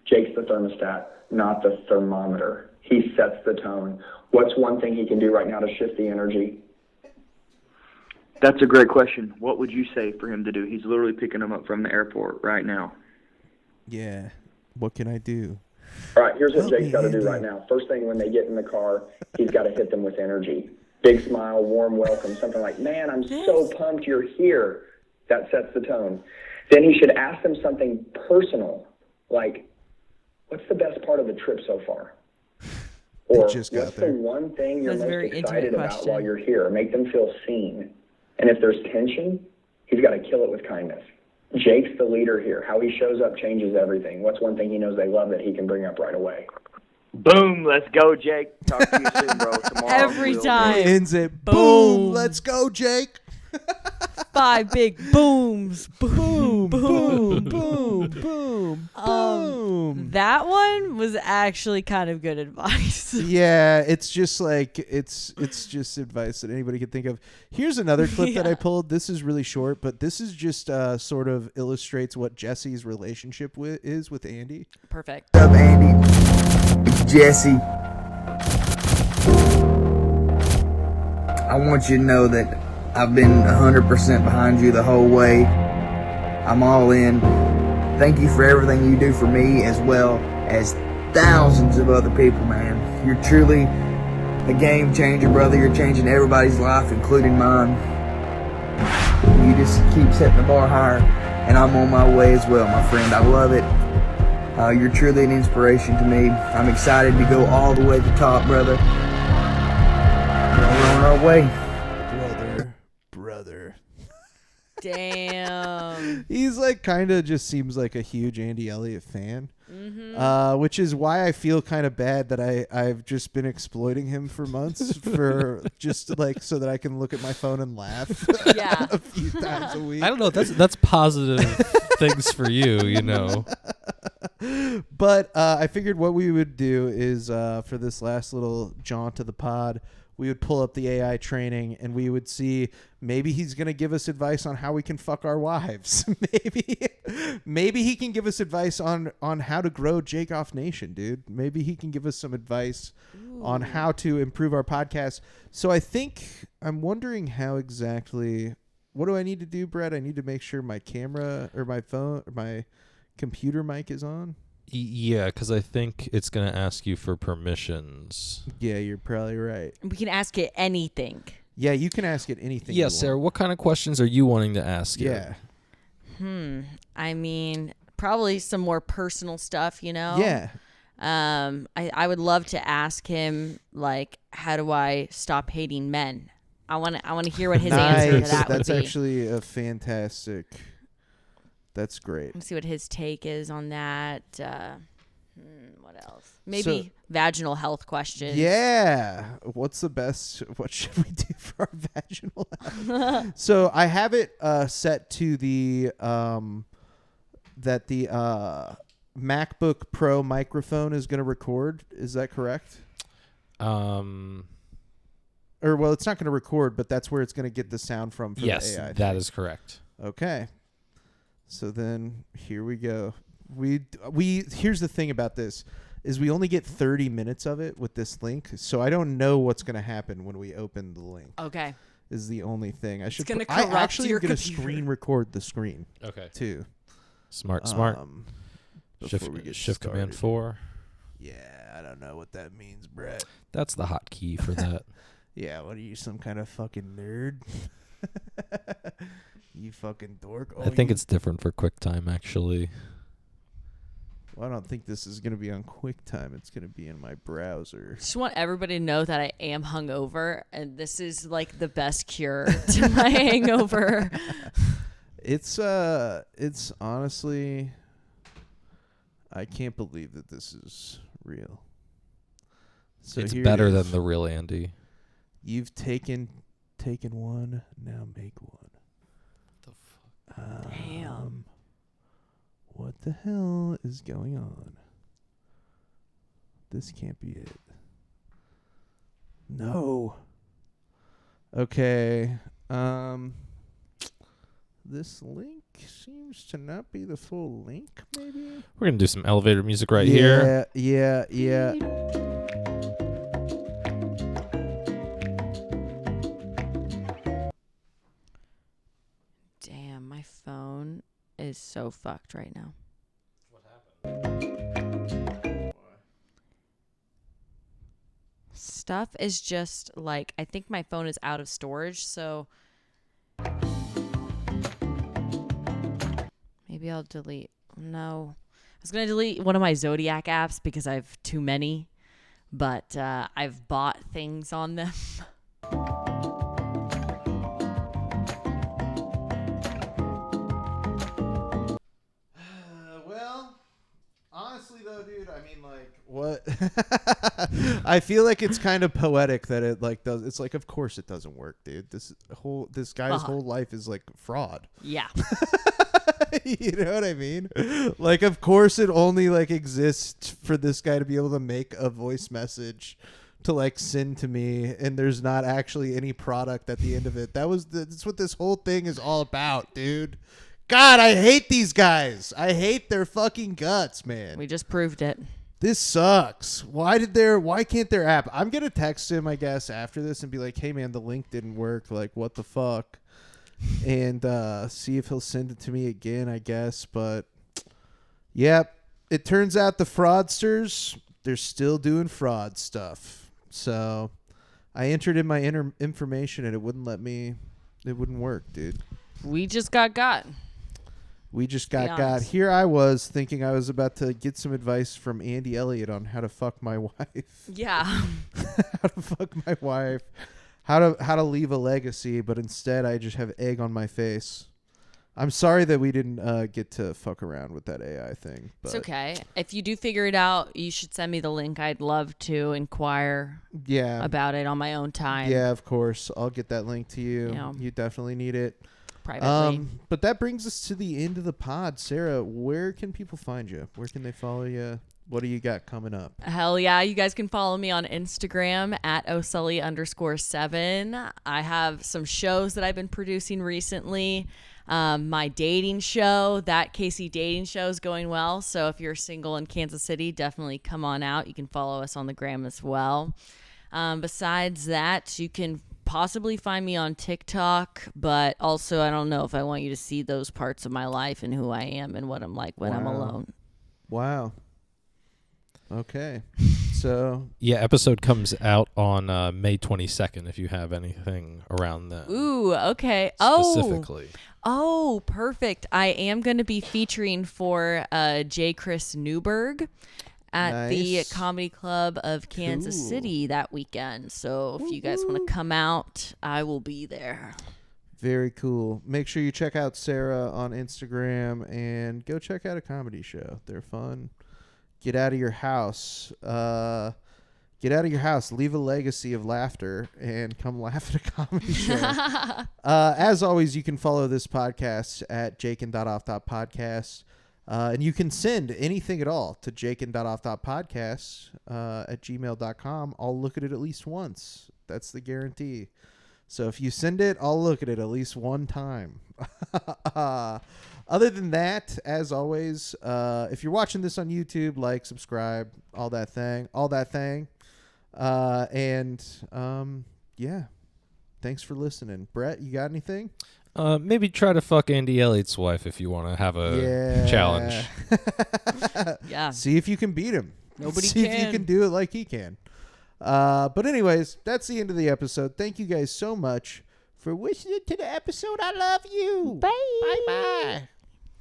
Jake's the thermostat, not the thermometer. He sets the tone. What's one thing he can do right now to shift the energy? That's a great question. What would you say for him to do? He's literally picking them up from the airport right now. Yeah. What can I do? All right, here's what Jake's got to do right now. First thing when they get in the car, he's got to hit them with energy. Big smile, warm welcome, something like, man, I'm so pumped you're here. That sets the tone. Then he should ask them something personal, like, what's the best part of the trip so far? Or what's the one thing you're most excited about while you're here? Make them feel seen. And if there's tension, he's got to kill it with kindness. Jake's the leader here. How he shows up changes everything. What's one thing he knows they love that he can bring up right away? Boom. Let's go, Jake. Talk to you soon, bro. Tomorrow. Every time. He ends it. Boom. Let's go, Jake. 5 big booms. Boom, boom, boom, boom, boom. That one was actually kind of good advice. Yeah, it's just like it's just advice that anybody could think of. Here's another clip that I pulled. This is really short, but this is just sort of illustrates what Jesse's relationship is with Andy. Perfect. What's up, Andy? It's Jesse. I want you to know that I've been 100% behind you the whole way. I'm all in. Thank you for everything you do for me as well as thousands of other people, man. You're truly a game changer, brother. You're changing everybody's life, including mine. You just keep setting the bar higher, and I'm on my way as well, my friend. I love it. You're truly an inspiration to me. I'm excited to go all the way to the top, brother. We're on our way. Brother. Damn. He's like kind of just seems like a huge Andy Elliot fan. Mm-hmm. Which is why I feel kind of bad that I've just been exploiting him for months for just like so that I can look at my phone and laugh Yeah. a few times a week. I don't know. That's positive things for you, you know. But I figured what we would do is for this last little jaunt to the pod, we would pull up the AI training and we would see maybe he's going to give us advice on how we can fuck our wives. maybe he can give us advice on how to grow Jakin.Off Nation, dude. Maybe he can give us some advice on how to improve our podcast. So I think I'm wondering how exactly, what do I need to do, Brett? I need to make sure my camera or my phone or my computer mic is on. Yeah, because I think it's going to ask you for permissions. Yeah, you're probably right. We can ask it anything. Yeah, you can ask it anything. Yeah, Sarah, what kind of questions are you wanting to ask it? Yeah. I mean, probably some more personal stuff, you know? Yeah. I would love to ask him, like, how do I stop hating men? I want to hear what his answer to that would That's be. actually a fantastic. That's great. Let's see what his take is on that. What else? Maybe vaginal health questions. Yeah. What's the best? What should we do for our vaginal health? So I have it set to the that the MacBook Pro microphone is going to record. Is that correct? Or well, it's not going to record, but that's where it's going to get the sound from. For yes, the AI that thing. is correct. Okay. So then here we go. We here's the thing about this is we only get 30 minutes of it with this link. So I don't know what's going to happen when we open the link. Okay. Is the only thing. I should gonna I corrupt actually your am going to computer. screen record the screen. Okay. Too. Smart. Before we get Shift started. Command 4. Yeah, I don't know what that means, Brett. That's the hotkey for that. Yeah, what are you, some kind of fucking nerd? You fucking dork. I think it's different for QuickTime, actually. Well, I don't think this is going to be on QuickTime. It's going to be in my browser. Just want everybody to know that I am hungover, and this is like the best cure to my hangover. It's honestly, I can't believe that this is real. So It's here better it is. than the real Andy. You've taken one, now make one. Damn. What the hell is going on? This can't be it. No. Okay. This link seems to not be the full link, maybe? We're going to do some elevator music right here. Yeah. Damn, my phone is so fucked right now. What happened? Stuff is just like, I think my phone is out of storage, so maybe I'll delete. No. I was going to delete one of my Zodiac apps because I have too many, but I've bought things on them. Well, honestly though, dude, I mean, like, what? I feel like it's kind of poetic that it like does. It's like, of course it doesn't work, dude. This guy's whole life is like fraud. Yeah. You know what I mean? Like, of course it only like exists for this guy to be able to make a voice message to like send to me, and there's not actually any product at the end of it. That's what this whole thing is all about, dude. God, I hate these guys. I hate their fucking guts, man. We just proved it. This sucks. Why can't their app? I'm gonna text him, I guess, after this and be like, hey man, the link didn't work. Like, what the fuck? And see if he'll send it to me again, I guess. But yep, it turns out the fraudsters they're still doing fraud stuff. So I entered in my information and it wouldn't let me. It wouldn't work, dude. We just got. We just got. Here I was thinking I was about to get some advice from Andy Elliot on how to fuck my wife. Yeah. How to fuck my wife. How to leave a legacy, but instead I just have egg on my face. I'm sorry that we didn't get to fuck around with that AI thing. But it's okay. If you do figure it out, you should send me the link. I'd love to inquire about it on my own time. Yeah, of course. I'll get that link to you. Yeah. You definitely need it. Privately. But that brings us to the end of the pod. Sarah, where can people find you? Where can they follow you? What do you got coming up? Hell yeah. You guys can follow me on Instagram at @osully_7. I have some shows that I've been producing recently. My dating show, that Casey dating show, is going well. So if you're single in Kansas City, definitely come on out. You can follow us on the gram as well. Besides that, you can possibly find me on TikTok, but also I don't know if I want you to see those parts of my life and who I am and what I'm like when I'm alone. Wow. Okay. So yeah, episode comes out on May 22nd if you have anything around that. Ooh, okay. Specifically. Oh, perfect. I am going to be featuring for J. Chris Newberg at the Comedy Club of Kansas City that weekend. So if you guys want to come out, I will be there. Very cool. Make sure you check out Sarah on Instagram and go check out a comedy show. They're fun. Get out of your house. Leave a legacy of laughter and come laugh at a comedy show. As always, you can follow this podcast at Jakin.Off.Podcast. And you can send anything at all to Jakin.Off.Podcast at gmail.com. I'll look at it at least once. That's the guarantee. So if you send it, I'll look at it at least one time. Other than that, as always, if you're watching this on YouTube, like, subscribe, all that thing. Yeah. Thanks for listening. Brett, you got anything? Maybe try to fuck Andy Elliott's wife if you want to have a challenge. Yeah. See if you can beat him. See if you can do it like he can. But anyways, that's the end of the episode. Thank you guys so much for listening to the episode. I love you. Bye. Bye-bye.